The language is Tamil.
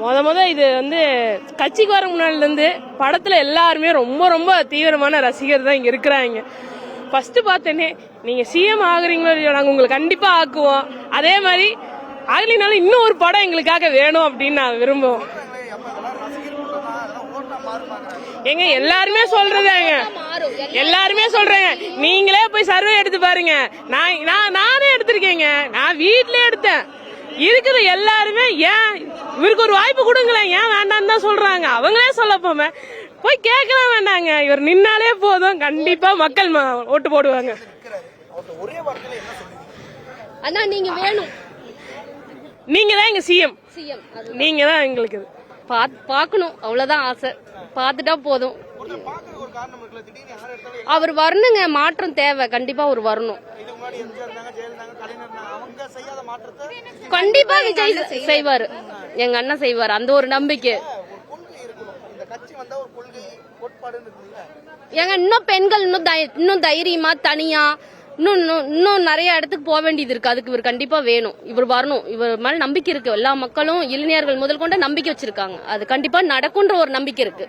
முத இது வந்து கட்சிக்கு வர முன்னாடில இருந்து படத்துல எல்லாருமே ரொம்ப ரொம்ப தீவிரமான ரசிகர் தான் இங்க இருக்கிறாங்க. ஃபர்ஸ்ட் பார்த்தேனே நீங்க சிஎம் ஆகுறீங்களோ இல்லையோ நாங்க உங்களுக்கு கண்டிப்பா ஆக்குவோம். அதே மாதிரி ஆகலினாலும் இன்னும் ஒரு படம் எங்களுக்காக வேணும் அப்படின்னு நான் விரும்புவோம். எங்க எல்லாருமே சொல்றதாங்க, எல்லாருமே சொல்றேங்க. நீங்களே போய் சர்வே எடுத்து பாருங்க. நானே எடுத்திருக்கேங்க, நான் வீட்லயே எடுத்தேன். இருக்குது எல்லாருமே ஏன் இவருக்கு ஒரு வாய்ப்பு கொடுங்களேன், ஏன் வேண்டாம்னு தான் சொல்றாங்க. அவங்களே சொல்ல போய் கேட்கலாம் வேண்டாங்க. இவர் நின்னாலே போதும், கண்டிப்பா மக்கள் ஓட்டு போடுவாங்க. அண்ணா நீங்க வேணும், நீங்க தான் எங்க சிஎம், நீங்க தான் எங்களுக்கு பாக்கணும். அவ்வளவுதான் ஆசை, பாத்துட்டா போதும். அவர் வரணுங்க, மாற்றம் தேவை, கண்டிப்பா அவர் வரணும். கண்டிப்பா விஜய் செய்வாரு, எங்க அண்ணன் செய்வாரு, அந்த ஒரு நம்பிக்கை. ஏங்க இன்னும் பெண்கள் இன்னும் தைரியமா தனியா இன்னும் நிறைய இடத்துக்கு போக வேண்டியது இருக்கு. அதுக்கு இவர் கண்டிப்பா வேணும், இவர் வரணும். இவர் மேல நம்பிக்கை இருக்கு, எல்லா மக்களும் இளைஞர்கள் முதல் கொண்ட நம்பிக்கை வச்சிருக்காங்க. அது கண்டிப்பா நடக்கும்ன்ற ஒரு நம்பிக்கை இருக்கு.